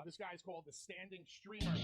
This guy's called the Standing Streamer.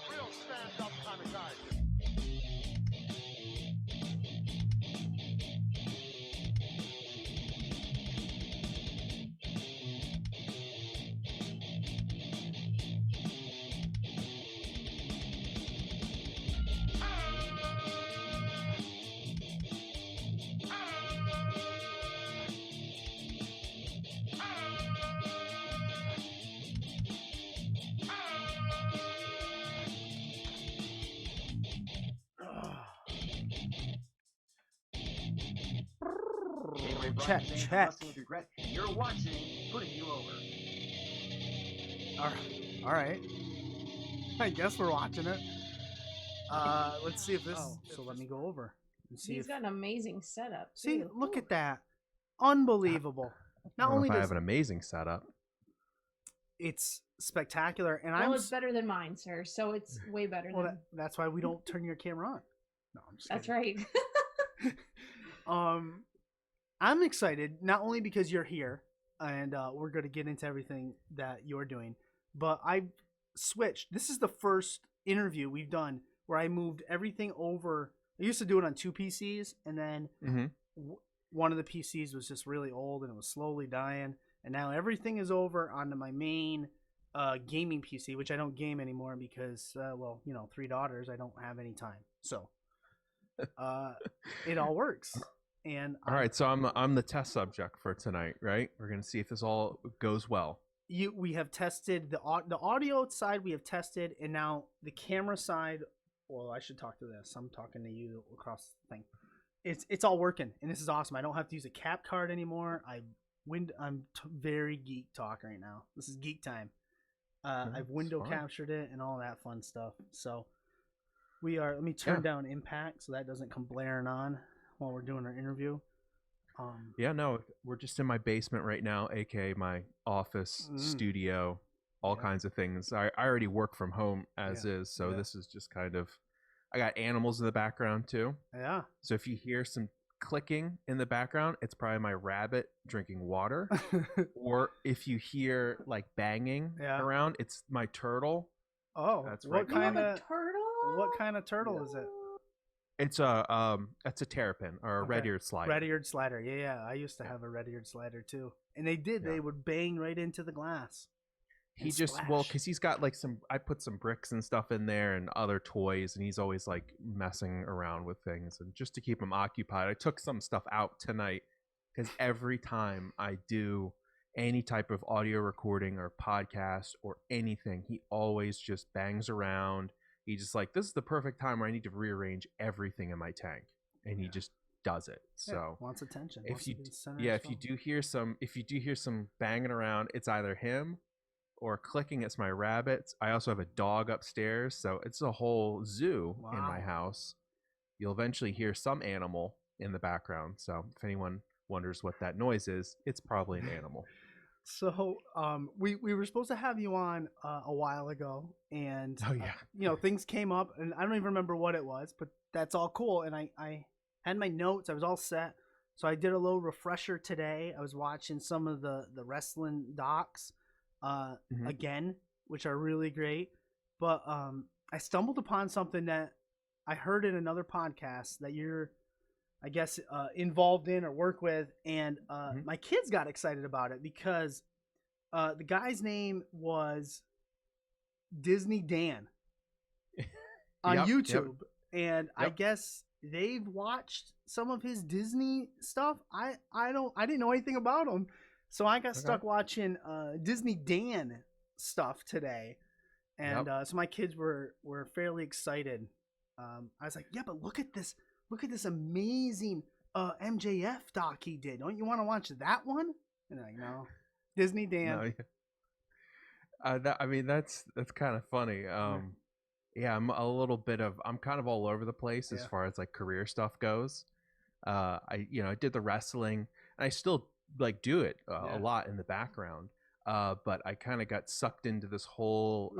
Real stand-up kind of guy. Check, check. Regret. You're watching Putting You Over. All right. I guess we're watching it. Let's see if this. So let me go over and see. He's got an amazing setup. See, too. look at that. Unbelievable. I Not don't know only if I does have an amazing setup. it's spectacular, and Well, it's better than mine, sir. So it's way better well, than. that's why we don't turn your camera on. No, I'm just That's kidding. right. I'm excited not only because you're here and we're going to get into everything that you're doing, but I switched. This is the first interview we've done where I moved everything over. I used to do it on two PCs, and then one of the PCs was just really old and it was slowly dying, and now everything is over onto my main gaming PC, which I don't game anymore because, well, you know, 3 daughters, I don't have any time. So it all works. And All right, so I'm the test subject for tonight, right? We're gonna see if this all goes well. we have tested the audio side. We have tested, and now the camera side. Well, I should talk to this. I'm talking to you across the thing. It's all working, and this is awesome. I don't have to use a cap card anymore. I'm very geek talk right now. This is geek time. I've window captured it and all that fun stuff. So we are. Let me turn down impact so that doesn't come blaring on while we're doing our interview. Yeah, no, we're just in my basement right now, aka my office, studio, all kinds of things. I already work from home as is, so this is just kind of. I got animals in the background too. Yeah. So if you hear some clicking in the background, it's probably my rabbit drinking water. Or if you hear like banging around, it's my turtle. Oh, that's what right. kind of turtle? What kind of turtle is it? It's a terrapin or a red-eared slider. Red-eared slider. Yeah. I used to have a red-eared slider too, and they would bang right into the glass. He just because he's got like I put some bricks and stuff in there and other toys, and he's always like messing around with things, and just to keep him occupied, I took some stuff out tonight because every time I do any type of audio recording or podcast or anything, he always just bangs around. He just like, this is the perfect time where I need to rearrange everything in my tank, and he just does it. So wants attention. If you do hear some banging around, it's either him or clicking. It's my rabbits. I also have a dog upstairs, so it's a whole zoo in my house. You'll eventually hear some animal in the background. So if anyone wonders what that noise is, it's probably an animal. So we were supposed to have you on a while ago, and things came up, and I don't even remember what it was, but that's all cool. And I had my notes. I was all set. So I did a little refresher today. I was watching some of the wrestling docs again, which are really great. But I stumbled upon something that I heard in another podcast that you're, I guess, involved in or work with, and my kids got excited about it because the guy's name was Disney Dan on YouTube, and I guess they've watched some of his Disney stuff. I didn't know anything about him, So I got stuck watching Disney Dan stuff today, and so my kids were fairly excited. I was like, yeah, but look at this amazing MJF doc he did. Don't you want to watch that one? And they're like, no, Disney Dan. No, I mean that's kind of funny. Yeah, I'm kind of all over the place as far as like career stuff goes. I did the wrestling, and I still like do it a lot in the background. But I kind of got sucked into this whole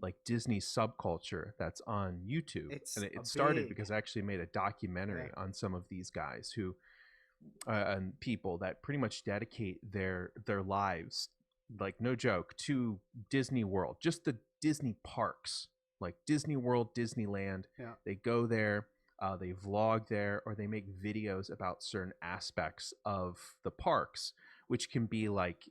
like Disney subculture that's on YouTube. And it started because I actually made a documentary on some of these guys who and people that pretty much dedicate their lives, like no joke, to Disney World, just the Disney parks, like Disney World, Disneyland. They go there, they vlog there, or they make videos about certain aspects of the parks, which can be like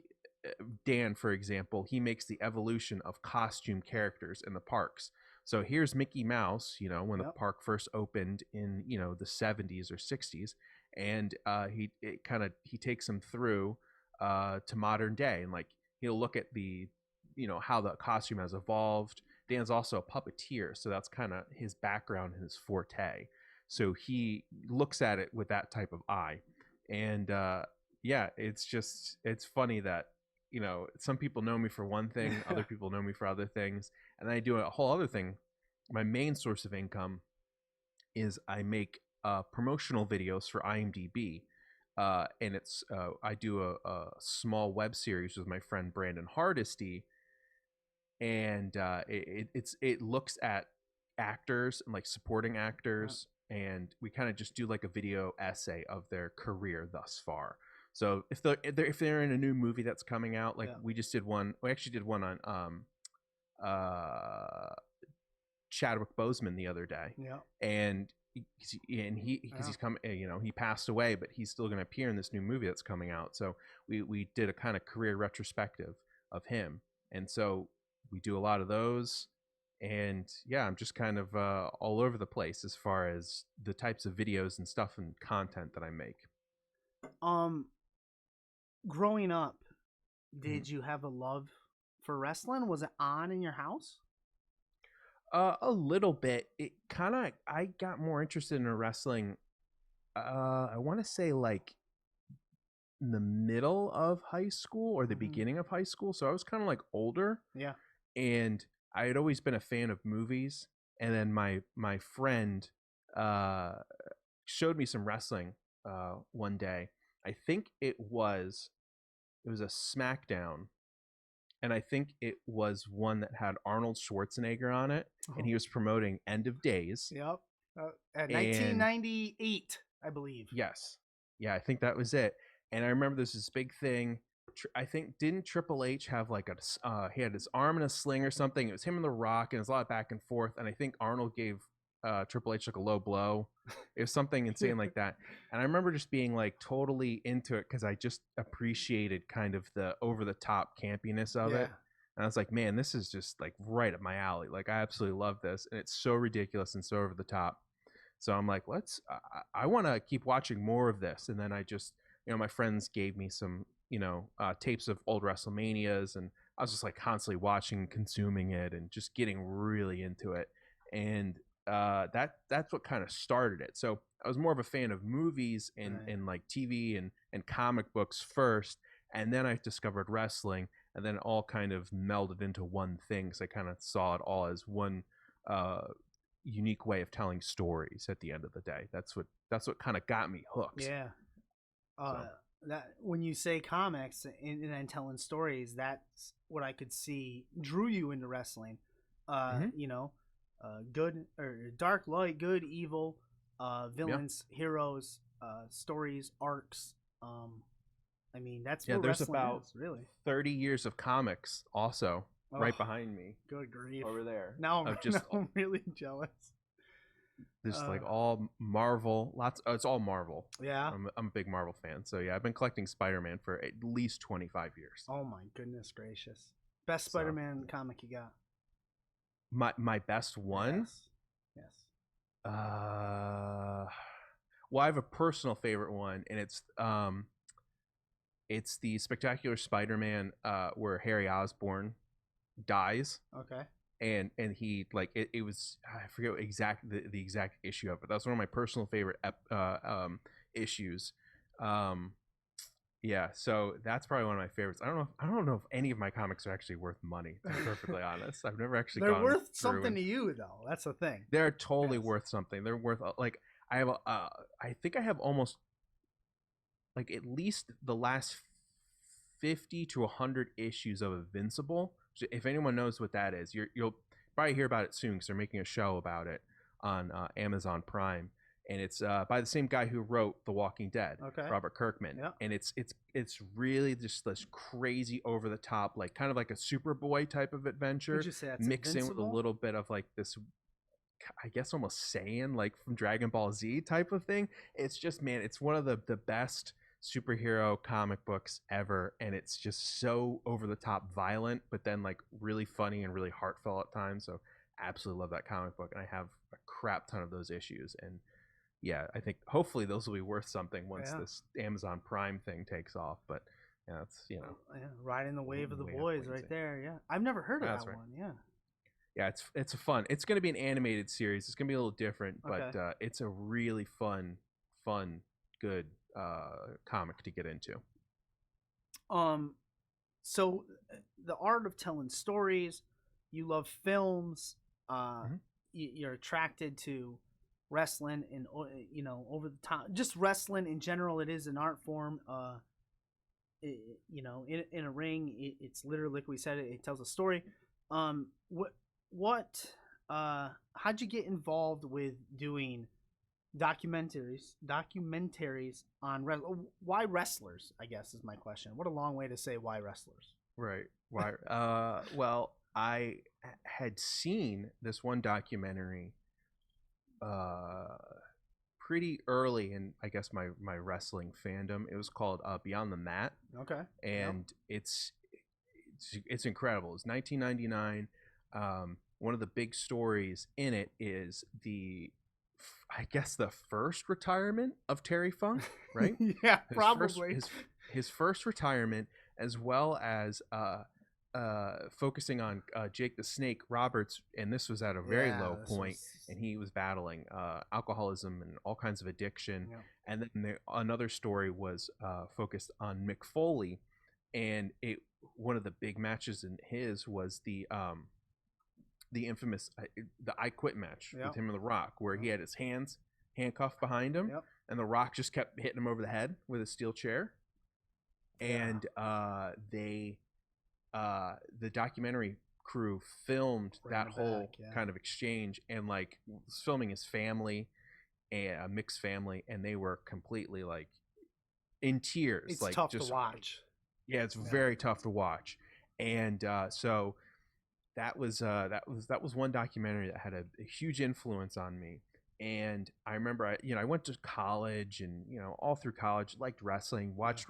Dan, for example. He makes the evolution of costume characters in the parks. So here's Mickey Mouse, when the park first opened in, the 70s or 60s. And he takes him through to modern day. And like, he'll look at the, how the costume has evolved. Dan's also a puppeteer, so that's kind of his background and his forte. So he looks at it with that type of eye. And it's funny that, some people know me for one thing, other people know me for other things. And then I do a whole other thing. My main source of income is I make promotional videos for IMDb. And it's I do a small web series with my friend Brandon Hardesty. And it looks at actors and like supporting actors. And we kind of just do like a video essay of their career thus far. So if they're in a new movie that's coming out, like we just did one. We actually did one on Chadwick Boseman the other day. And he's come, he passed away, but he's still going to appear in this new movie that's coming out. So we did a kind of career retrospective of him, and so we do a lot of those. And I'm just kind of all over the place as far as the types of videos and stuff and content that I make. Growing up, did you have a love for wrestling? Was it on in your house? A little bit. I got more interested in wrestling. I want to say like in the middle of high school or the beginning of high school. So I was kind of like older. Yeah. And I had always been a fan of movies. And then my friend showed me some wrestling one day. I think it was a SmackDown. And I think it was one that had Arnold Schwarzenegger on it, and he was promoting End of Days. Yep. 1998, I believe. Yes. Yeah, I think that was it. And I remember there's this big thing. I think, didn't Triple H have like he had his arm in a sling or something? It was him and The Rock, and it was a lot of back and forth. And I think Arnold gave Triple H like a low blow. It was something insane like that. And I remember just being like totally into it because I just appreciated kind of the over the top campiness of it. And I was like, man, this is just like right up my alley. Like, I absolutely love this. And it's so ridiculous and so over the top. So I'm like, I want to keep watching more of this. And then I just, my friends gave me some, tapes of old WrestleManias, and I was just like constantly watching, consuming it, and just getting really into it. And that's what kind of started it. So I was more of a fan of movies and like TV and comic books first, and then I discovered wrestling, and then it all kind of melded into one thing. So I kind of saw it all as one unique way of telling stories at the end of the day. That's what kind of got me hooked. Yeah. That when you say comics and then telling stories, that's what I could see drew you into wrestling. Good or dark, light, good, evil, villains, heroes, stories, arcs. I mean, that's what there's wrestling about is, really 30 years of comics also right behind me. Good grief. Over there. Now I'm really jealous. Just like all Marvel, it's all Marvel. Yeah. I'm a big Marvel fan. So I've been collecting Spider-Man for at least 25 years. Oh my goodness gracious. Best Spider-Man comic you got? My best one? Yes. Well, I have a personal favorite one, and it's It's the Spectacular Spider-Man where Harry Osborn dies, Okay. and he like it was, I forget the exact issue of it. That's one of my personal favorite issues. Yeah, so that's probably one of my favorites. I don't know if any of my comics are actually worth money, to be perfectly honest. I've never actually They're gone worth through something and- to you, though. That's the thing. They're totally Yes. worth something. They're worth like I have I think I have almost like at least the last 50 to 100 issues of Invincible. So if anyone knows what that is, you'll probably hear about it soon because they're making a show about it on Amazon Prime, and it's by the same guy who wrote The Walking Dead, Okay. Robert Kirkman. Yep. And it's really just this crazy over the top, like kind of like a Superboy type of adventure, Would you say that's mixed in with a Invincible? little bit of like this, I guess almost Saiyan, like from Dragon Ball Z type of thing. It's just, man, it's one of the best superhero comic books ever, and it's just so over the top violent, but then like really funny and really heartfelt at times. So absolutely love that comic book, and I have a crap ton of those issues. And yeah, I think hopefully those will be worth something once Yeah. this Amazon Prime thing takes off. But yeah, it's Yeah, riding the wave of the Way up boys Wednesday. right there. Yeah, I've never heard of That's that right. one. Yeah. yeah, it's a fun. It's going to be an animated series. It's going to be a little different, but Okay. it's a really fun, good comic to get into. So the art of telling stories, you love films, Mhm. you're attracted to wrestling and over the top, just wrestling in general. It is an art form. In a ring, it's literally like we said. It tells a story. How'd you get involved with doing documentaries on why wrestlers, I guess, is my question. What a long way to say why wrestlers. Right. Why? Well, I had seen this one documentary pretty early in, I guess, my wrestling fandom. It was called Beyond the Mat, Okay. and it's incredible. It's 1999. One of the big stories in it is I guess the first retirement of Terry Funk, right? Yeah, His probably. his first retirement, as well as focusing on Jake the Snake Roberts, and this was at a very low point, and he was battling alcoholism and all kinds of addiction. Yeah. And then another story was focused on Mick Foley, and one of the big matches in his was the infamous the I Quit match Yep. with him and The Rock, where he had his hands handcuffed behind him, Yep. and The Rock just kept hitting him over the head with a steel chair. And the documentary crew filmed Bring that it whole back, yeah. kind of exchange, and like was filming his family and a mixed family, and they were completely like in tears. It's like tough just to watch. Yeah, it's very tough to watch. And so that was one documentary that had a huge influence on me. And I remember I went to college, and all through college liked wrestling, watched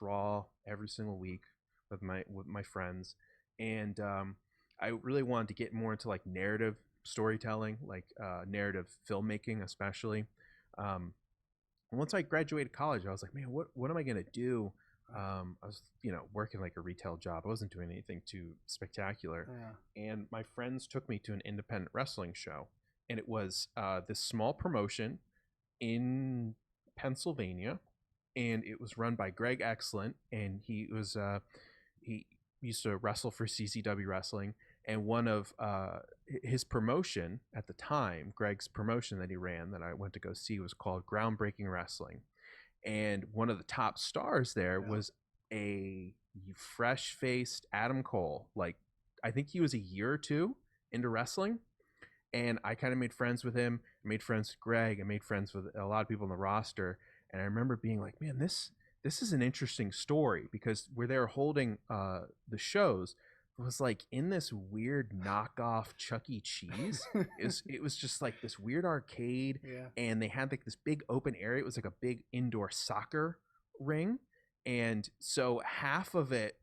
Raw every single week with my friends. And I really wanted to get more into like narrative storytelling, like narrative filmmaking especially. Once I graduated college, I was like, man, what am I gonna do? I was working like a retail job. I wasn't doing anything too spectacular. Yeah. And my friends took me to an independent wrestling show, and it was this small promotion in Pennsylvania, and it was run by Greg Excellent, and he used to wrestle for CCW Wrestling, and one of his promotion at the time, Greg's promotion that he ran that I went to go see, was called Groundbreaking Wrestling. And one of the top stars there was a fresh-faced Adam Cole. Like, I think he was a year or two into wrestling, and I kind of made friends with him. I made friends with Greg. I made friends with a lot of people on the roster. And I remember being like, man, this is an interesting story, because where they were holding the shows was like in this weird knockoff Chuck E. Cheese. It was just like this weird arcade, and they had like this big open area. It was like a big indoor soccer ring, and so half of the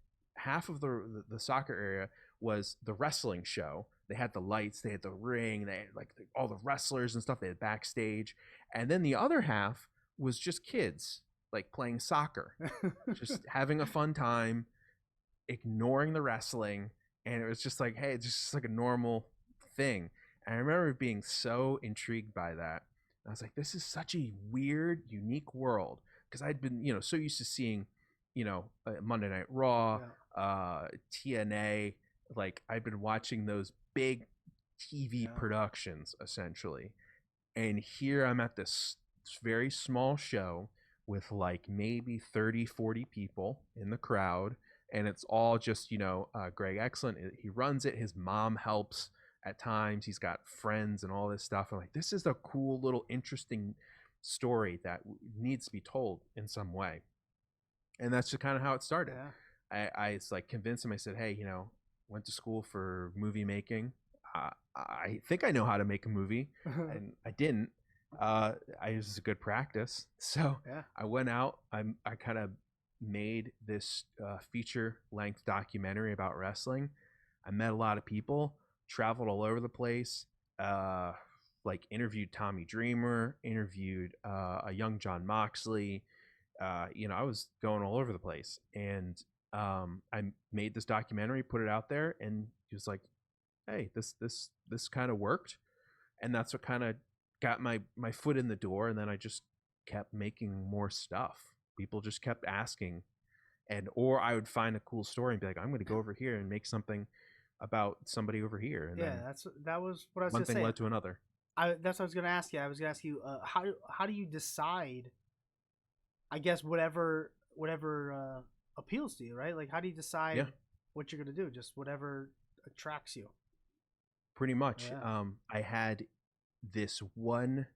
soccer area was the wrestling show. They had the lights, they had the ring, they had like all the wrestlers and stuff. They had backstage, and then the other half was just kids like playing soccer, just having a fun time, ignoring the wrestling, and it was just like, hey, it's just like a normal thing. And I remember being so intrigued by that. I was like, this is such a weird, unique world, because I'd been, so used to seeing, Monday Night Raw, TNA. Like I'd been watching those big TV productions essentially, and here I'm at this very small show with like maybe 30, 40 people in the crowd, and it's all just Greg Excellent. He runs it. His mom helps at times. He's got friends and all this stuff. I'm like, this is a cool little interesting story that needs to be told in some way. And that's just kind of how it started. I like convinced him. I said, hey, went to school for movie making. I think I know how to make a movie, and I didn't. It was a good practice. So I went out. I kind of made this feature length documentary about wrestling. I met a lot of people, traveled all over the place, like interviewed Tommy Dreamer, interviewed a young John Moxley. I was going all over the place, and I made this documentary, put it out there, and he was like, hey, this kind of worked. And that's what kind of got my foot in the door. And then I just kept making more stuff. People just kept asking, or I would find a cool story and be like, I'm going to go over here and make something about somebody over here. And then that was what I was one going to thing say. led to another. That's what I was going to ask you. I was going to ask you, how do you decide, I guess, whatever appeals to you, right? Like, how do you decide what you're going to do? Just whatever attracts you. Pretty much. I had this one,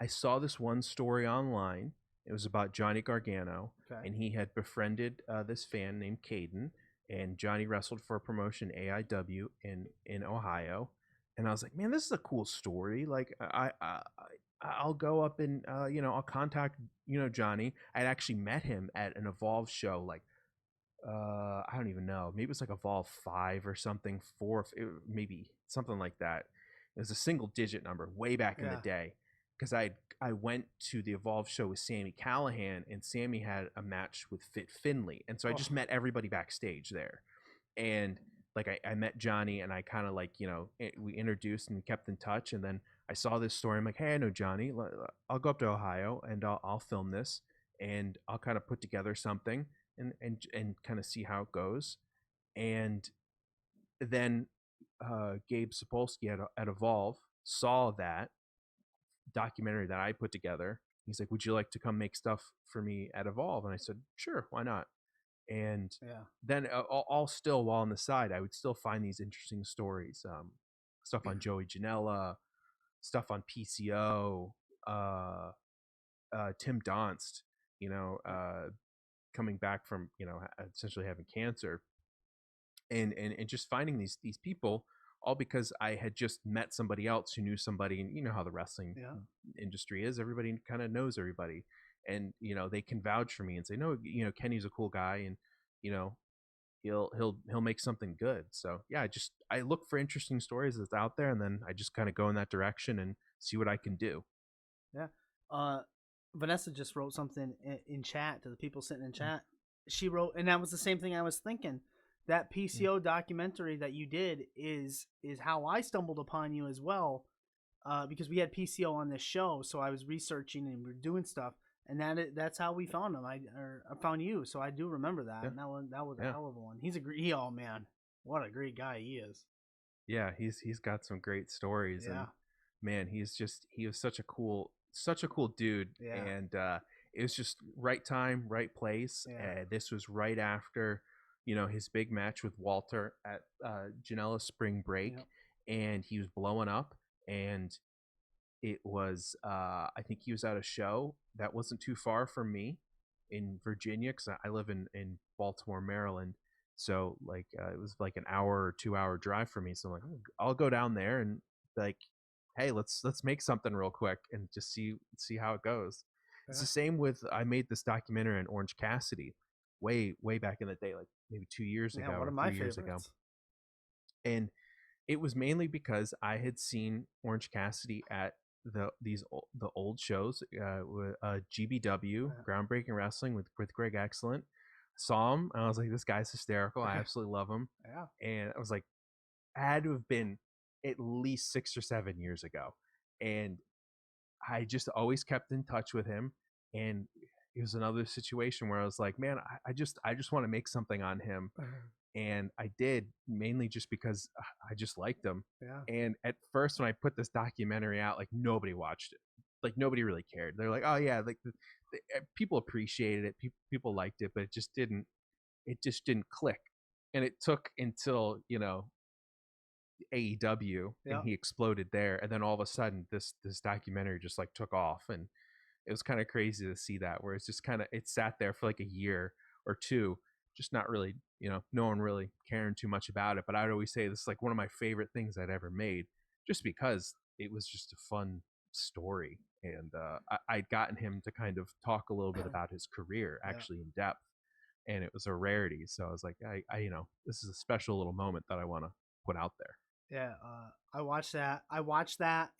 I saw this one story online. It was about Johnny Gargano, and he had befriended this fan named Caden, and Johnny wrestled for a promotion, AIW, in Ohio. And I was like, man, this is a cool story. Like, I'll go up and I'll contact Johnny. I'd actually met him at an Evolve show, like I don't even know, maybe it was like Evolve 5 or something, 4, maybe something like that. It was a single digit number way back in the day, because I went to the Evolve show with Sammy Callahan, and Sammy had a match with Fit Finley, and so I just met everybody backstage there. And like I met Johnny, and I kind of like we introduced and kept in touch. And then I saw this story. I'm like, hey, I know Johnny. I'll go up to Ohio and I'll film this, and I'll kind of put together something and kind of see how it goes. And then Gabe Sapolsky at Evolve saw that documentary that I put together. He's like, would you like to come make stuff for me at Evolve? And I said, sure, why not? And then all still while on the side, I would still find these interesting stories, stuff on Joey Janela, stuff on PCO, Tim Donst, coming back from essentially having cancer, and just finding these people, all because I had just met somebody else who knew somebody. And you know how the wrestling industry is, everybody kind of knows everybody, and they can vouch for me and say, no, Kenny's a cool guy, and he'll make something good. So I look for interesting stories that's out there, and then I just kind of go in that direction and see what I can do. Vanessa just wrote something in chat to the people sitting in chat. She wrote, and that was the same thing I was thinking. That PCO documentary that you did is how I stumbled upon you as well, because we had PCO on this show. So I was researching and we were doing stuff, and that's how we found him. I found you, so I do remember that. And that was a hell of a one. Oh man, what a great guy he is. Yeah, he's got some great stories, and man, he was such a cool dude. And it was just right time, right place. This was right after his big match with Walter at Janela Spring Break, and he was blowing up, and it was I think he was at a show that wasn't too far from me in Virginia, because I live in Baltimore, Maryland. So like it was like an hour or 2 hour drive for me. So I'm like, I'll go down there and like, hey, let's make something real quick and just see how it goes. It's the same with, I made this documentary on Orange Cassidy way back in the day, like maybe 2 years ago, one or of my 3 years favorites. ago. And it was mainly because I had seen Orange Cassidy at the old shows, GBW, Groundbreaking Wrestling with Greg Excellent. Saw him, and I was like, this guy's hysterical. I absolutely love him. Yeah. And I was like, had to have been at least 6 or 7 years ago, and I just always kept in touch with him. And it was another situation where I was like, man, I just want to make something on him. And I did, mainly just because I just liked him. Yeah. And at first, when I put this documentary out, like nobody watched it, like nobody really cared. They're like, oh yeah, like people appreciated it, people liked it, but it just didn't click. And it took until AEW, and he exploded there, and then all of a sudden this documentary just like took off. And it was kind of crazy to see that, where it's just kind of, it sat there for like a year or two, just not really, no one really caring too much about it. But I'd always say this is like one of my favorite things I'd ever made, just because it was just a fun story. And I'd gotten him to kind of talk a little bit about his career actually in depth, and it was a rarity. So I was like, I this is a special little moment that I want to put out there. Yeah, I watched that.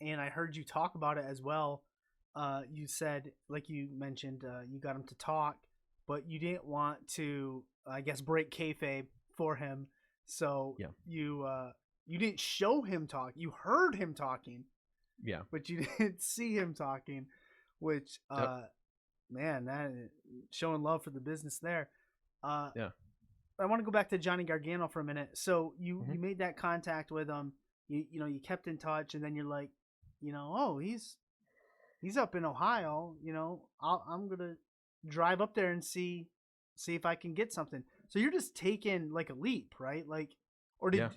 And I heard you talk about it as well. You said, like you mentioned, you got him to talk, but you didn't want to, I guess, break kayfabe for him. So you didn't show him talk. You heard him talking. Yeah. But you didn't see him talking, which, man, that showing love for the business there. I want to go back to Johnny Gargano for a minute. So you made that contact with him. You kept in touch, and then you're like, oh, he's up in Ohio. I'm gonna drive up there and see if I can get something. So you're just taking like a leap, right? Like, or did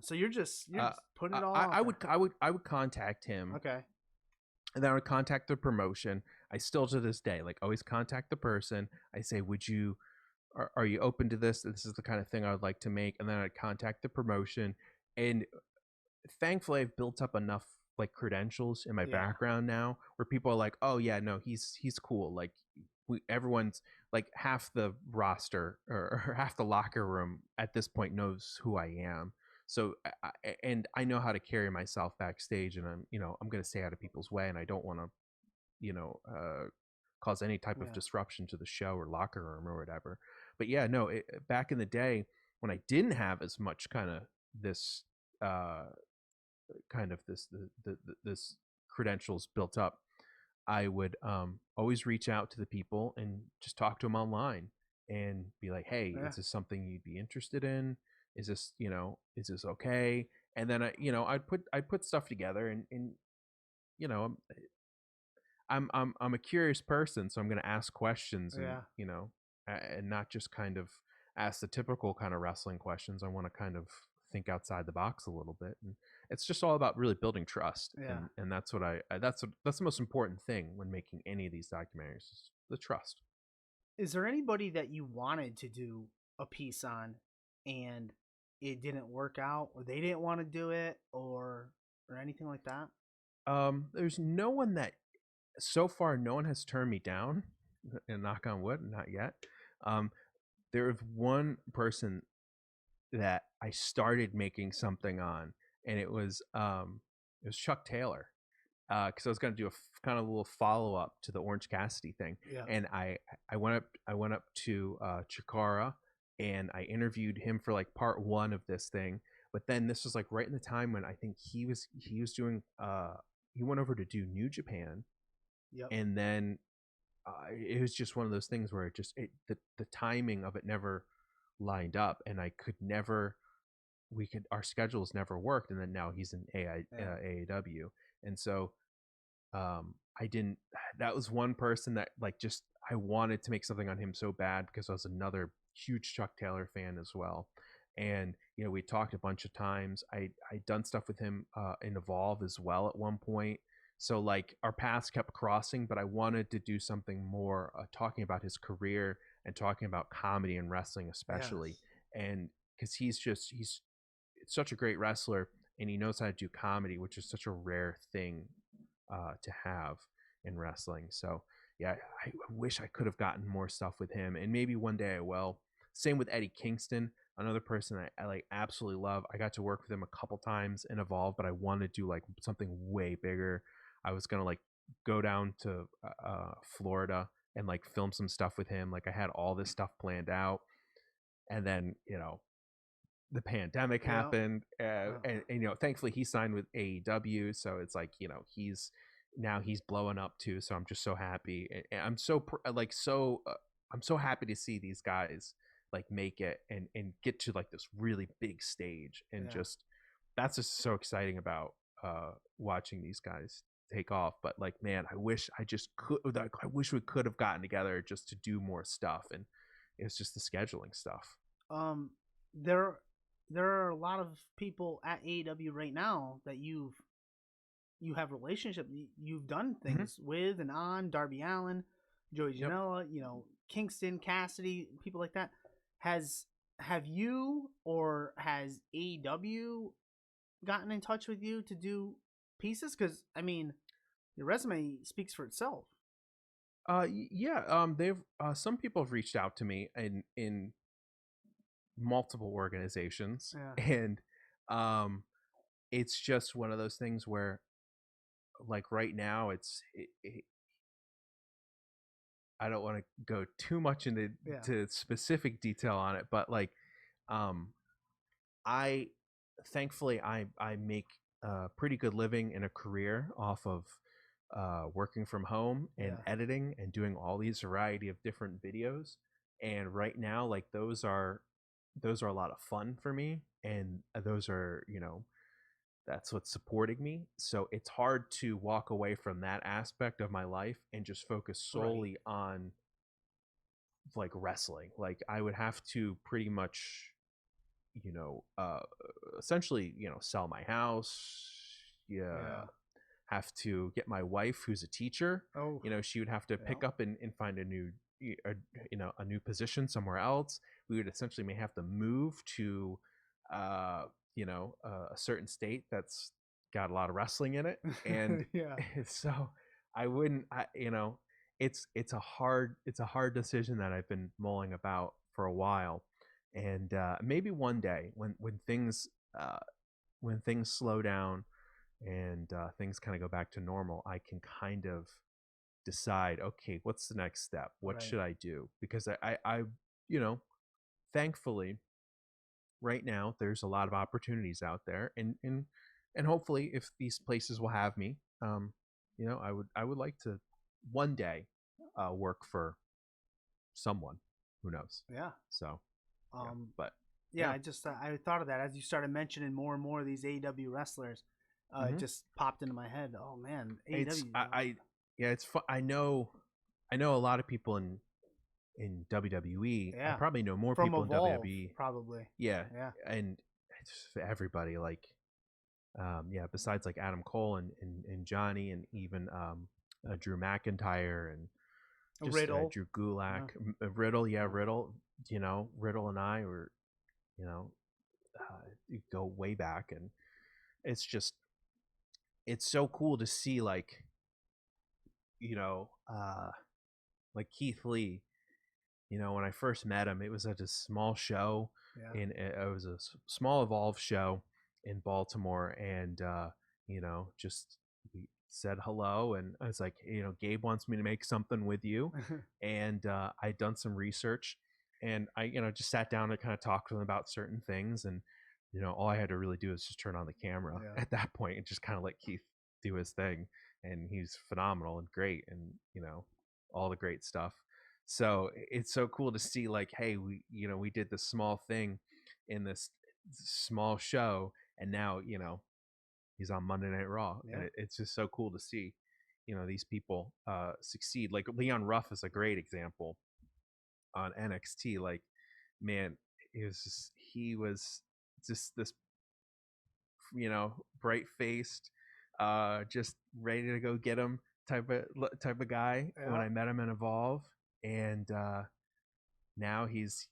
So you're just putting it all. I would contact him. Okay. And then I would contact the promotion. I still, to this day, like, always contact the person. I say, are you open to this? This is the kind of thing I would like to make. And then I'd contact the promotion. And thankfully, I've built up enough like credentials in my background now where people are like, oh yeah, no, he's cool. Like, everyone's like, half the roster or half the locker room at this point knows who I am. So, and I know how to carry myself backstage, and I'm going to stay out of people's way, and I don't want to, cause any type of disruption to the show or locker room or whatever. But yeah, no, back in the day when I didn't have as much kind of this, this credentials built up, I would always reach out to the people and just talk to them online and be like, hey, is this something you'd be interested in? Is this, is this okay? And then I'd put stuff together, and I'm a curious person, so I'm going to ask questions, and and not just kind of ask the typical kind of wrestling questions. I want to kind of think outside the box a little bit, and it's just all about really building trust. And that's what that's the most important thing when making any of these documentaries, is the trust. Is there anybody that you wanted to do a piece on and it didn't work out, or they didn't want to do it, or anything like that? There's no one that, so far, no one has turned me down, and knock on wood, not yet. There was one person that I started making something on, and it was Chuck Taylor, because I was going to do a kind of a little follow up to the Orange Cassidy thing, and I went up to Chikara, and I interviewed him for like part one of this thing. But then this was like right in the time when I think he was doing he went over to do New Japan. And then it was just one of those things where the timing of it never lined up, and our schedules never worked. And then now he's in AEW, and so that was one person that like, just, I wanted to make something on him so bad, because I was another huge Chuck Taylor fan as well. And we talked a bunch of times. I'd done stuff with him in Evolve as well at one point. So like, our paths kept crossing, but I wanted to do something more talking about his career and talking about comedy and wrestling especially. And because he's such a great wrestler, and he knows how to do comedy, which is such a rare thing to have in wrestling. So yeah, I wish I could have gotten more stuff with him, and maybe one day I will. Same with Eddie Kingston. another person I like absolutely love. I got to work with him a couple times in Evolve, but I want to do like something way bigger. I was gonna like go down to Florida and like film some stuff with him. Like I had all this stuff planned out, and then the pandemic Yeah. happened, Wow. and thankfully he signed with AEW, so it's like he's blowing up too. So I'm just so happy, and I'm so I'm so happy to see these guys like make it and get to like this really big stage, and Yeah. just that's just so exciting about watching these guys take off. But like, man, I wish I wish we could have gotten together just to do more stuff, and it's just the scheduling stuff. There there are a lot of people at AEW right now that you have relationship. You've done things with and on Darby Allin, Joey Yep. Janela, Kingston, Cassidy, people like that. Have you or has AEW gotten in touch with you to do pieces? Because I mean, your resume speaks for itself. Yeah. They've some people have reached out to me in multiple organizations, Yeah. and it's just one of those things where, like right now, I don't want to go too much into Yeah. to specific detail on it, but like, um, I thankfully I make a pretty good living in a career off of working from home and Yeah. editing and doing all these variety of different videos. And right now, like those are a lot of fun for me, and those are that's what's supporting me. So it's hard to walk away from that aspect of my life and just focus solely on like wrestling. Like I would have to pretty much you know uh essentially sell my house. Yeah, have to get my wife, who's a teacher. Oh. She would have to pick Yeah. up and find a new a new position somewhere else. We would essentially may have to move to uh a certain state that's got a lot of wrestling in it. And Yeah. so I wouldn't it's a hard decision that I've been mulling about for a while. And maybe one day uh when things slow down and things kind of go back to normal, I can kind of decide, okay, what's the next step? What Right. should I do? Because I you know, thankfully, right now there's a lot of opportunities out there, and hopefully, if these places will have me, I would like to one day work for someone. Who knows? Yeah. So, yeah, Um. but Yeah. yeah. I thought of that as you started mentioning more and more of these AEW wrestlers. It Mhm. just popped into my head. Oh man, It's AEW. yeah, it's fun. I know a lot of people in WWE. I Yeah. probably know more From people in Evolve, WWE. probably. Yeah, Yeah. and it's everybody like yeah, besides like Adam Cole and Johnny, and even Drew McIntyre, and just Riddle. Drew Gulak, Riddle. Yeah, Riddle. Riddle and I were you know go way back, and it's just it's so cool to see you know uh like Keith Lee. When I first met him, it was at a small show. Yeah. It was a small Evolve show in Baltimore, and just we said hello, and I was like, Gabe wants me to make something with you, and I'd done some research, and I just sat down and kind of talked to him about certain things, and all I had to really do is just turn on the camera Yeah. at that point and just kind of let Keith do his thing, and he's phenomenal and great, and all the great stuff. So it's so cool to see, like, hey, we did this small thing in this small show, and now he's on Monday Night Raw. Yeah. And it's just so cool to see these people succeed. Like Leon Ruff is a great example on NXT. Like, man, he was just this bright faced, just ready to go get him type of guy when Yeah. I met him in Evolve. And now he's,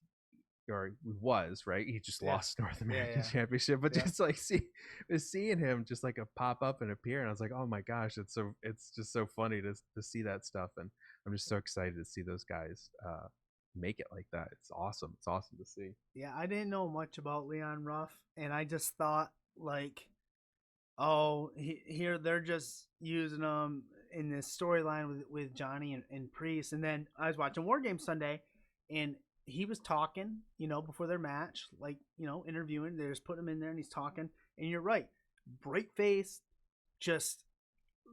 or he was, right, he just Yeah. lost North American Yeah. Championship, but Yeah. just like seeing him just like a pop up and appear, and I was like, oh my gosh, it's just so funny to see that stuff. And I'm just so excited to see those guys make it like that. It's awesome. It's awesome to see. Yeah, I didn't know much about Leon Ruff, and I just thought like, oh, here they're just using him in this storyline with Johnny and Priest. And then I was watching War Games Sunday, and he was talking, before their match, like, interviewing. They just put him in there, and he's talking. And you're right, bright face, just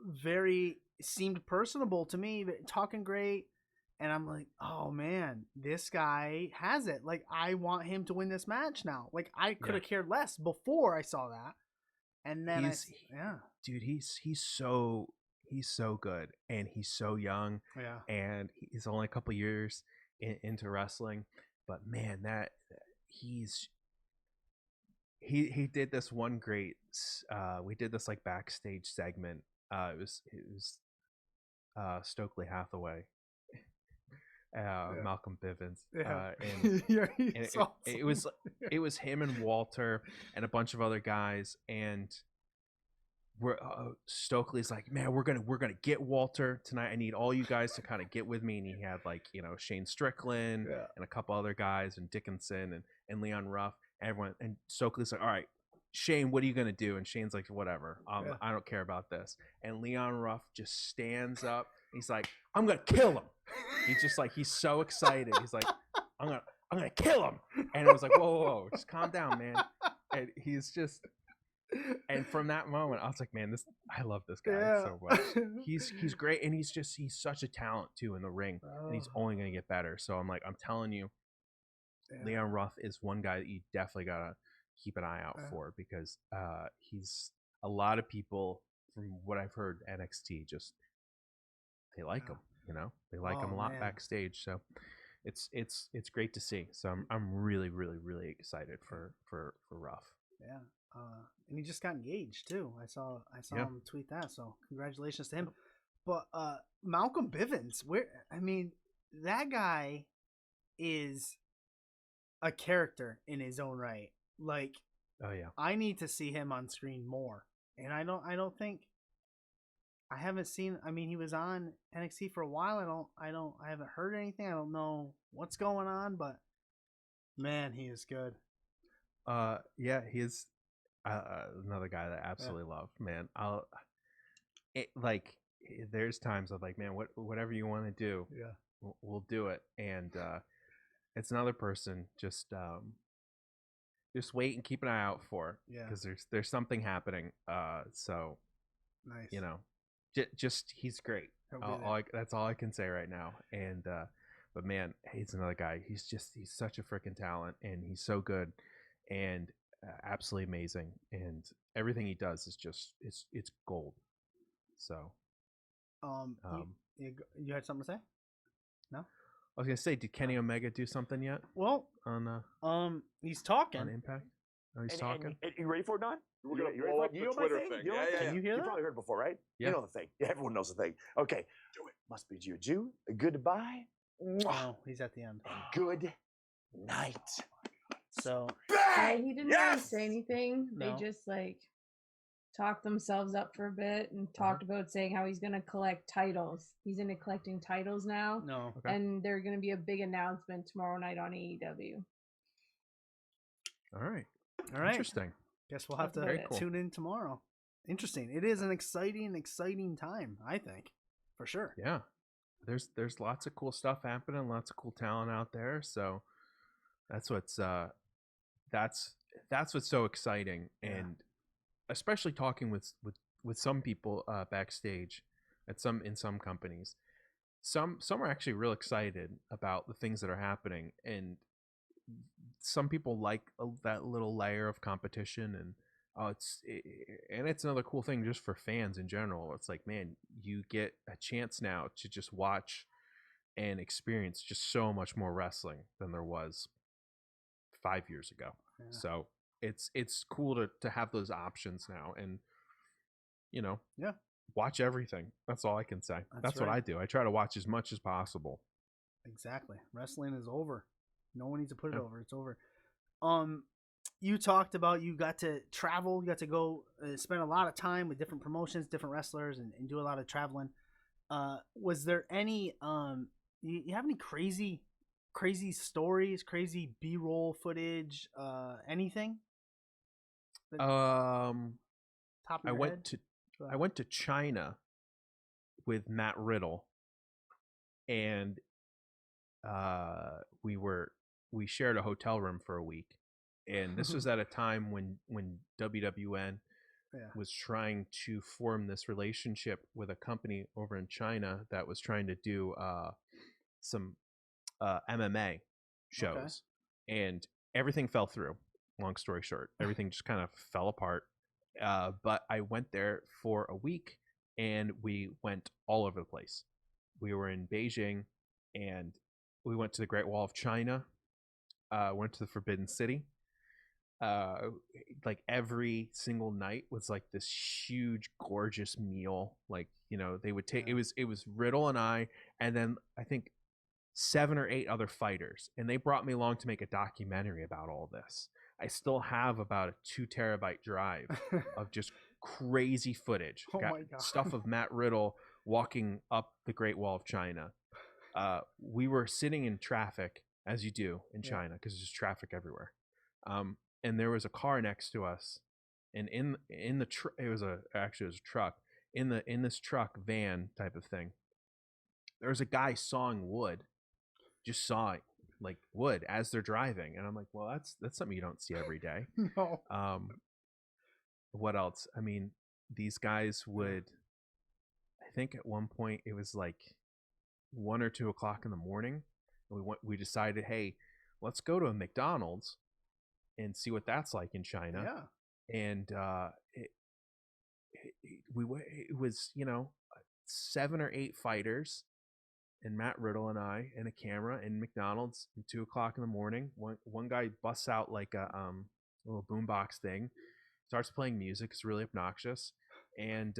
very seemed personable to me, talking great. And I'm like, oh man, this guy has it. Like, I want him to win this match now. Like, I could have cared less before I saw that. And then dude, he's so good, and he's so young. Yeah. And he's only a couple years into wrestling, but man, that he did this one great. We did this like backstage segment. It was Stokely Hathaway. Malcolm Bivens, and, it was him and Walter and a bunch of other guys, and we're Stokely's like, man, we're gonna get Walter tonight. I need all you guys to kind of get with me, and he had like Shane Strickland and a couple other guys, and Dickinson and Leon Ruff, everyone, and Stokely's like, all right, Shane, what are you gonna do? And Shane's like, whatever, I don't care about this. And Leon Ruff just stands up. He's like, I'm gonna kill him. He's just like, he's so excited. He's like, I'm gonna kill him. And it was like, whoa, just calm down, man. And he's just, and from that moment, I was like, man, I love this guy so much. He's great, and he's such a talent too in the ring, and he's only gonna get better. So I'm telling you, Leon Ruff is one guy that you definitely gotta keep an eye out for, because he's, a lot of people from what I've heard, NXT just, they like him, they like him a lot backstage. So it's great to see. So I'm really, really, really excited for Ruff. Yeah. And he just got engaged too. I saw him tweet that. So congratulations to him. But Malcolm Bivens, that guy is a character in his own right. Like, oh yeah, I need to see him on screen more. And I don't think, I haven't seen, he was on NXT for a while. I haven't heard anything. I don't know what's going on, but man, he is good. Yeah, he is another guy that I absolutely love, man. There's times I'm like, man, whatever you want to do, we'll do it. And it's another person, just wait and keep an eye out for, because there's something happening. So nice. Just he's great. That's all I can say right now. And but man, he's another guy. He's such a freaking talent, and he's so good, and absolutely amazing. And everything he does is just it's gold. So, you had something to say? No. I was gonna say, did Kenny Omega do something yet? Well, on he's talking on Impact. Oh, he's talking. And you ready for it, Don? We're gonna You ready blow for up it? the You know my Twitter thing? thing. You know my Yeah, thing? Can you hear that? probably heard it before, right? Yeah. You know the thing. Yeah, everyone knows the thing. Okay. Do it. Must bid you adieu. Goodbye. Oh, he's at the end. Good night. So Yeah, he didn't really Yes! say anything. No. They just talked themselves up for a bit and talked about saying how he's going to collect titles. He's into collecting titles now. no. Okay. And there's going to be a big announcement tomorrow night on AEW. All right. Interesting. Guess we'll have That's to about it. tune in tomorrow. Interesting. It is an exciting time, I think, for sure. Yeah, there's lots of cool stuff happening, lots of cool talent out there. So that's what's so exciting, and especially talking with some people backstage in some companies. Some are actually real excited about the things that are happening, and some people like that little layer of competition, and it's another cool thing just for fans in general. It's like, man, you get a chance now to just watch and experience just so much more wrestling than there was 5 years ago. Yeah. So it's cool to have those options now, and watch everything. That's all I can say. That's what right. I do. I try to watch as much as possible. Exactly. Wrestling is over. No one needs to put it over. It's over. You talked about you got to travel. You got to go spend a lot of time with different promotions, different wrestlers, and do a lot of traveling. Was there any? You have any crazy crazy stories, crazy B-roll footage, anything? Um, Top of I your went head? to Go I ahead. went to China with Matt Riddle, and we shared a hotel room for a week, and this was at a time when WWN Yeah. was trying to form this relationship with a company over in China that was trying to do some MMA shows, and everything fell through. Long story short, everything just kind of fell apart. But I went there for a week, and we went all over the place. We were in Beijing, and we went to the Great Wall of China. Went to the Forbidden City. Uh, like every single night was like this huge, gorgeous meal. Like, they would take it was Riddle and I, and then I think 7 or 8 other fighters, and they brought me along to make a documentary about all this. I still have about a 2 terabyte drive of just crazy footage. Oh Got my God. stuff of Matt Riddle walking up the Great Wall of China. We were sitting in traffic, as you do in China, because there's just traffic everywhere. And there was a car next to us, and in the it was a truck. In this truck van type of thing, there was a guy sawing wood, just sawing like wood as they're driving, and I'm like, well, that's something you don't see every day. No. What else? I mean, these guys would. I think at one point it was like 1 or 2 o'clock in the morning, and we decided, hey, let's go to a McDonald's and see what that's like in China. Yeah. And it was 7 or 8 fighters, and Matt Riddle and I, and a camera in McDonald's at 2 o'clock in the morning. One guy busts out like a little boombox thing, starts playing music. It's really obnoxious, and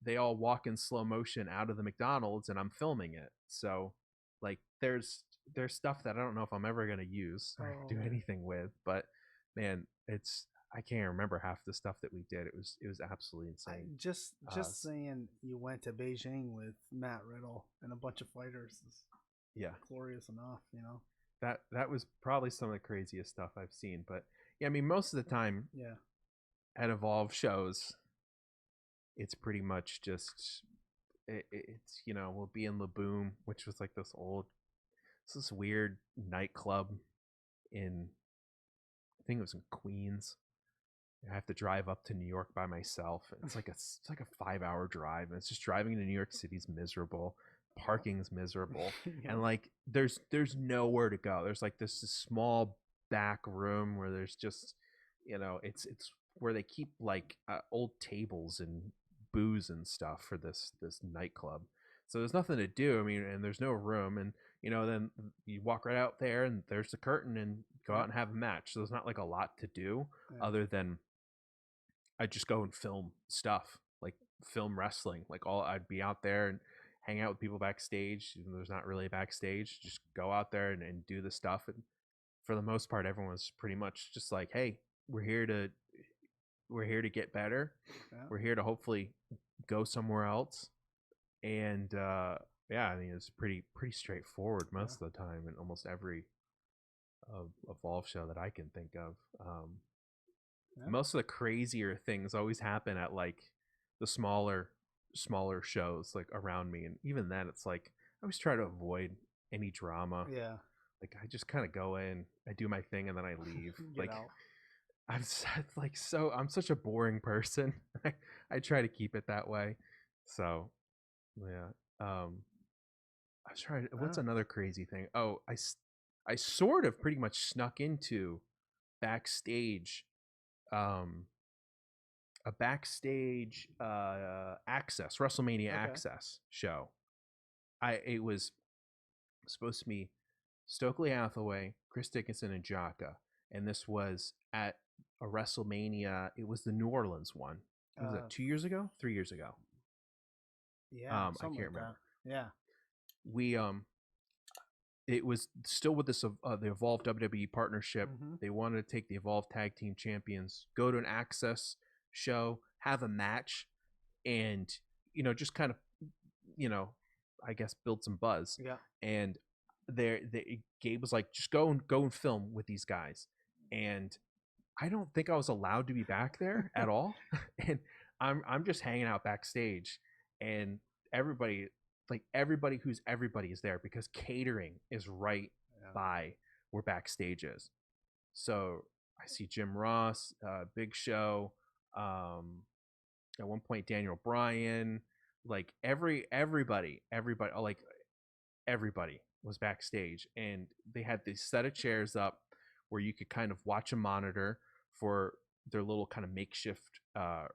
they all walk in slow motion out of the McDonald's, and I'm filming it. So, like, there's stuff that I don't know if I'm ever gonna use or do anything with. But man, I can't remember half the stuff that we did. It was absolutely insane. Just saying you went to Beijing with Matt Riddle and a bunch of fighters is glorious enough, That was probably some of the craziest stuff I've seen. But yeah, I mean, most of the time, at Evolve shows, it's pretty much just it's we'll be in Laboom, which was like this weird nightclub in, I think it was in Queens. I have to drive up to New York by myself. It's like a 5-hour drive, and it's just driving into New York City's miserable. Parking's miserable, and like there's nowhere to go. There's like this small back room where there's just it's where they keep like old tables and booze and stuff for this nightclub. So there's nothing to do. I mean, and there's no room, and then you walk right out there, and there's the curtain, and go out and have a match. So there's not like a lot to do other than I just go and film stuff, like film wrestling. Like I'd be out there and hang out with people backstage. Even though there's not really a backstage, just go out there and do the stuff. And for the most part, everyone was pretty much just like, hey, we're here to get better. We're here to hopefully go somewhere else. And I mean, it's pretty straightforward most of the time in almost every Evolve show that I can think of. Most of the crazier things always happen at like the smaller shows like around me, and even then it's like I always try to avoid any drama. Like I just kind of go in, I do my thing, and then I leave. Like out. I'm such a boring person. I try to keep it that way. So yeah. I was trying. What's another crazy thing? Oh, I sort of pretty much snuck into backstage, a backstage access WrestleMania access show. It was supposed to be Stokely Hathaway, Chris Dickinson, and Jaka, and this was at a WrestleMania. It was the New Orleans one. Was it 2 years ago? 3 years ago? Yeah, I can't remember. That. Yeah, we it was still with this the Evolve WWE partnership. They wanted to take the Evolve Tag Team Champions, go to an access show, have a match, and just kind of I guess build some buzz. Yeah. And Gabe was like, just go and film with these guys, and I don't think I was allowed to be back there at all. And I'm just hanging out backstage, and everybody who's everybody is there because catering is right by where backstage is. So I see Jim Ross, Big Show, at one point Daniel Bryan, like everybody, like everybody was backstage, and they had this set of chairs up where you could kind of watch a monitor for their little kind of makeshift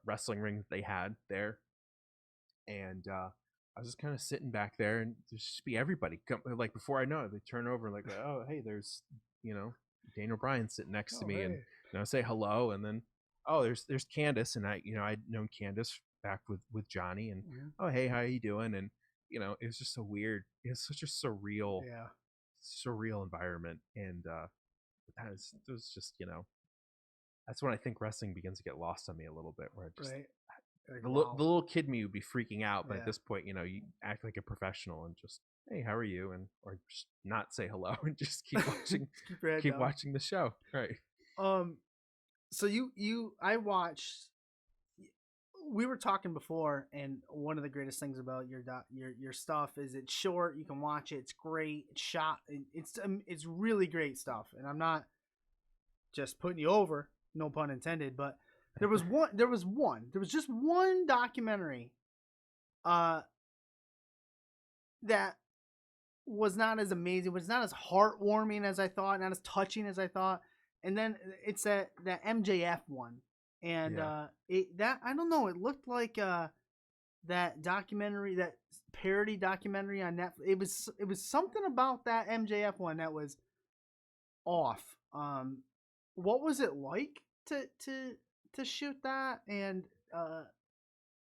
wrestling ring that they had there. And I was just kind of sitting back there, and just be everybody. Like before I know it, they turn over like, oh, hey, there's Daniel Bryan sitting next to me, and say hello, and then there's Candace, and I'd known Candace back with Johnny, and oh, hey, how you doing? And it was just so weird. It's such a surreal environment, and it was just that's when I think wrestling begins to get lost on me a little bit, where I just Like, the little kid me would be freaking out, but at this point, you act like a professional and just, hey, how are you? And or just not say hello and just keep watching, keep watching the show, right? So I watched. We were talking before, and one of the greatest things about your stuff is it's short. You can watch it. It's great. It's shot. It's really great stuff. And I'm not just putting you over, no pun intended, but. There was just one documentary that was not as amazing, was not as heartwarming as I thought, not as touching as I thought. And then it's that MJF one. And I don't know, it looked like that documentary, that parody documentary on Netflix. It was something about that MJF one that was off. What was it like to shoot that? And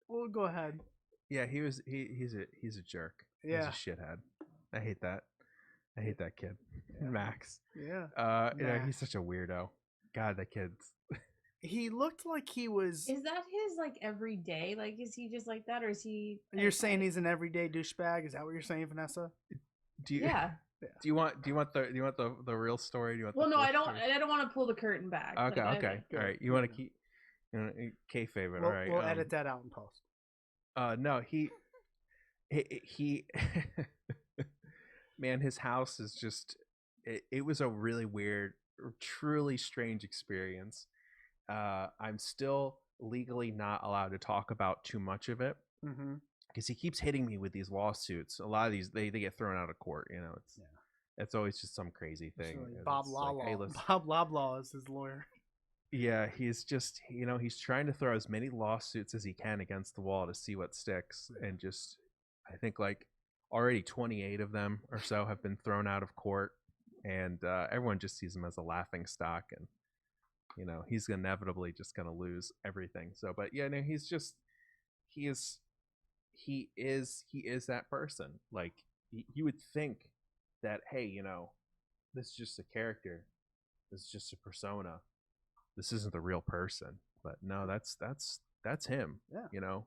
we'll go ahead. Yeah, he's a jerk. Yeah, he's a shithead. I hate that kid. Max. Yeah. He's such a weirdo. God, that kid's he looked like he was. Is that his like everyday? Like, is he just like that, or is he? You're saying he's an everyday douchebag? Is that what you're saying, Vanessa? Do you? Yeah. Do you want the real story? Do you want? Well, no, I don't. Story? I don't want to pull the curtain back. Okay. All right. You want to keep. Kayfabe it, all right. We'll edit that out in post. No, he man, his house is just. It was a really weird, truly strange experience. I'm still legally not allowed to talk about too much of it because he keeps hitting me with these lawsuits. A lot of these they get thrown out of court. It's always just some crazy thing. Really Bob Lawlaw. Like, hey, Bob Loblaw is his lawyer. Yeah, he's just, he's trying to throw as many lawsuits as he can against the wall to see what sticks. And just, I think like already 28 of them or so have been thrown out of court. And everyone just sees him as a laughing stock. And, he's inevitably just going to lose everything. So, but yeah, no, he's just, he is that person. Like, you would think that, hey, this is just a character. This is just a persona. This isn't the real person. But no, that's him. Yeah.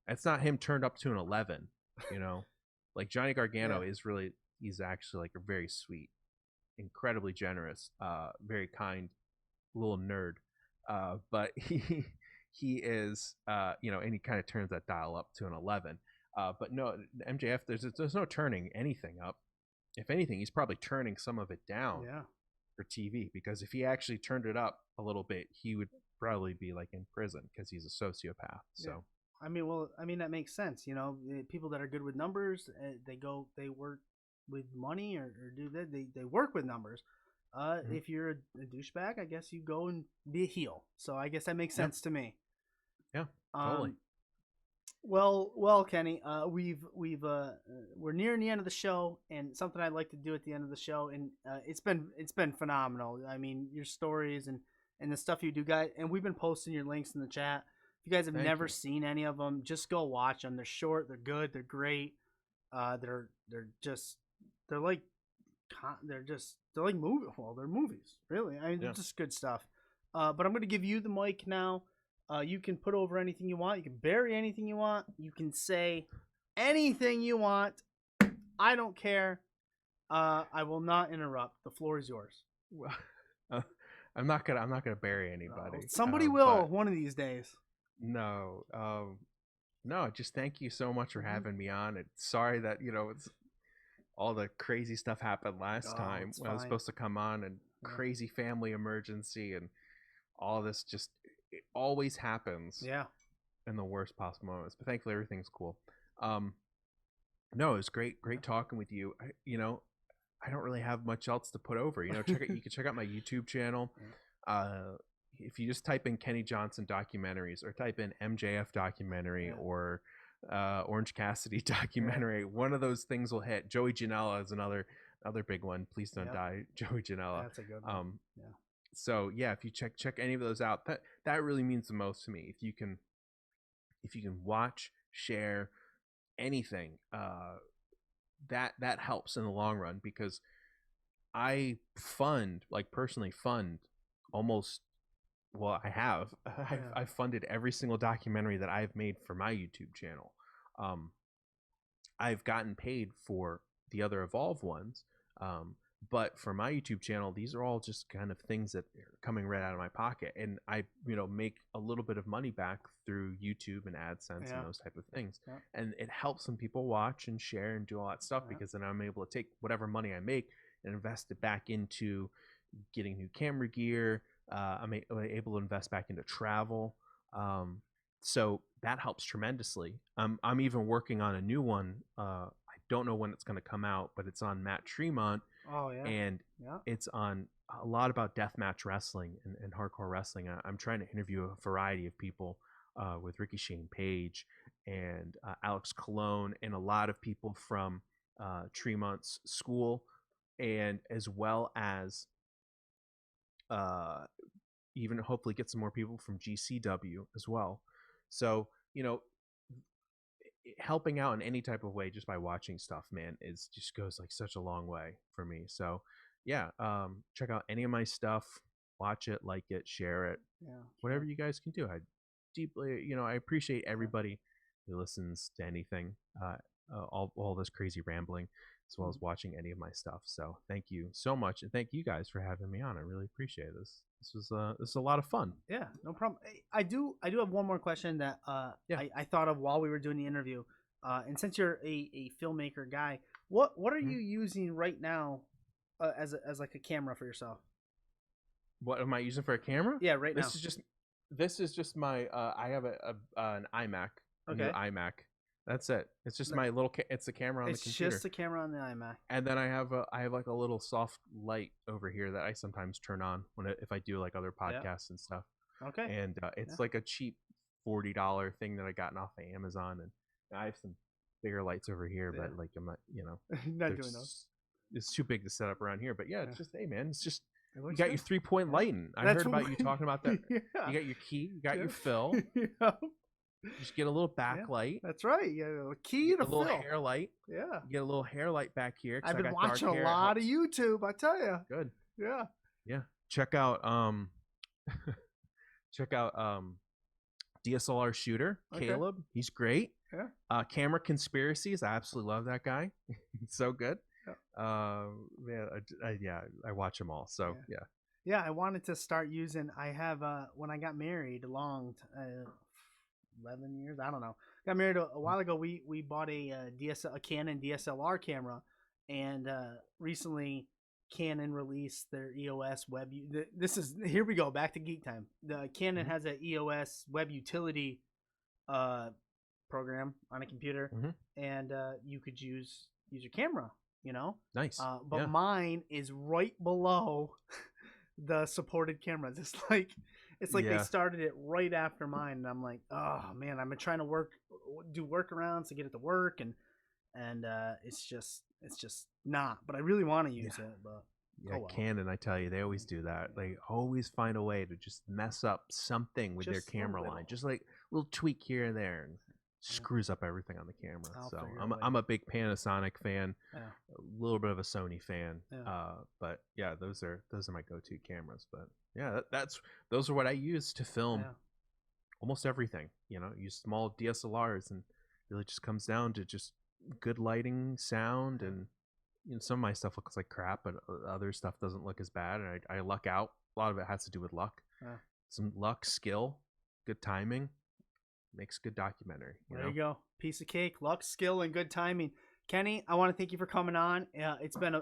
That's not him turned up to an 11. Like Johnny Gargano he's actually like a very sweet, incredibly generous, very kind little nerd. But he is, and he kind of turns that dial up to an 11. But no, MJF, there's no turning anything up. If anything, he's probably turning some of it down. Yeah. For TV, because if he actually turned it up a little bit, he would probably be like in prison because he's a sociopath. So I mean that makes sense. People that are good with numbers, they work with money or do that. They work with numbers. If you're a douchebag, I guess you go and be a heel. So I guess that makes sense to me. Yeah, totally. Well, Kenny, we're nearing the end of the show, and something I'd like to do at the end of the show, and it's been phenomenal. I mean, your stories and the stuff you do, guys, and we've been posting your links in the chat. If you guys have never seen any of them, just go watch them. They're short, they're good, they're great. They're like movies. Well, they're movies, really. I mean, they're just good stuff. But I'm gonna give you the mic now. You can put over anything you want. You can bury anything you want. You can say anything you want. I don't care. I will not interrupt. The floor is yours. Well, uh, I'm not gonna bury anybody. Somebody but will one of these days. No, no. Just thank you so much for Mhm. having me on. And sorry that it's all the crazy stuff happened last time It's when I was fine. supposed to come on, and Yeah. crazy family emergency and all this. Just it always happens Yeah. in the worst possible moments. But thankfully everything's cool. No, it was great talking with you. I don't really have much else to put over. You can check out my YouTube channel. If you just type in Kenny Johnson documentaries or type in MJF documentary or Orange Cassidy documentary, one of those things will hit. Joey Janela is another big one. Please don't die, Joey Janela. That's a good one. So yeah, if you check any of those out, that really means the most to me. If you can watch, share anything, that helps in the long run, because I personally fund almost, well, I have. I've funded every single documentary that I've made for my YouTube channel. I've gotten paid for the other Evolve ones, but for my YouTube channel, these are all just kind of things that are coming right out of my pocket, and I make a little bit of money back through YouTube and AdSense and those type of things, and it helps when people watch and share and do all that stuff, because then I'm able to take whatever money I make and invest it back into getting new camera gear. I'm able to invest back into travel, so that helps tremendously. I'm even working on a new one. I don't know when it's going to come out, but it's on Matt Tremont. Oh yeah. And it's on a lot about deathmatch wrestling and hardcore wrestling. I'm trying to interview a variety of people, with Ricky Shane Page and Alex Colon, and a lot of people from Tremont's school, and as well as even hopefully get some more people from GCW as well. So helping out in any type of way just by watching stuff, man, is just goes like such a long way for me. So yeah, check out any of my stuff, watch it, like it, share it, whatever you guys can do. I deeply, I appreciate everybody who listens to anything, all this crazy rambling, as well as watching any of my stuff. So thank you so much, and thank you guys for having me on. I really appreciate this. This was a lot of fun. Yeah, no problem. I do have one more question that I thought of while we were doing the interview. And since you're a filmmaker guy, what are you using right now as like a camera for yourself? What am I using for a camera? Yeah, right now. This is just my I have an iMac, a new iMac. That's it. It's just my little. It's a camera on the computer. It's just a camera on the iMac. And then I have like a little soft light over here that I sometimes turn on if I do like other podcasts and stuff. Okay. And it's like a cheap $40 thing that I gotten off of Amazon, and I have some bigger lights over here, but like I'm not, not doing those. It's too big to set up around here. But yeah, it's just, hey man, it's just. You got your 3-point lighting. I heard about you talking about that. You got your key. You got your fill. Just get a little backlight. That's right. You got a key and a little fill. hair light. Yeah. You get a little hair light back here. I've been watching a lot of YouTube, I tell you. Good. Yeah. Yeah. Check out DSLR Shooter, Caleb. He's great. Yeah. Camera Conspiracies. I absolutely love that guy. He's so good. Yeah. I watch them all. So yeah, I wanted to start using. I have when I got married 11 years, I don't know, got married a while ago. We bought a Canon DSLR camera, and recently Canon released their EOS web. Here we go, back to geek time. The Canon has an EOS web utility program on a computer, and you could use your camera. Nice. But mine is right below the supported cameras. It's like they started it right after mine, and I'm like, oh man, I've been trying to do workarounds to get it to work, and it's just not. But I really want to use it. But Canon, I tell you, they always do that. They always find a way to just mess up something with their camera line, just like a little tweak here and there, and screws up everything on the camera. So I'm a big Panasonic fan, a little bit of a Sony fan, but yeah, those are my go-to cameras. But yeah, those are what I use to film almost everything. Use small DSLRs, and really just comes down to just good lighting, sound, and some of my stuff looks like crap, but other stuff doesn't look as bad, and I luck out. A lot of it has to do with luck. Some luck, skill, good timing makes good documentary. There you go. Piece of cake, luck, skill, and good timing. Kenny, I want to thank you for coming on. It's been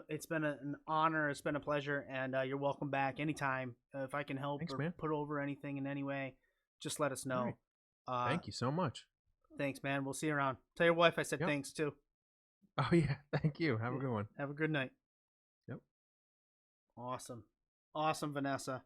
an honor. It's been a pleasure, and you're welcome back anytime. If I can help Thanks, or man. put over anything in any way, just let us know. Right. Thank you so much. Thanks, man. We'll see you around. Tell your wife I said Yep. thanks too. Oh yeah, thank you. Have a good one. Have a good night. Yep. Awesome, Vanessa.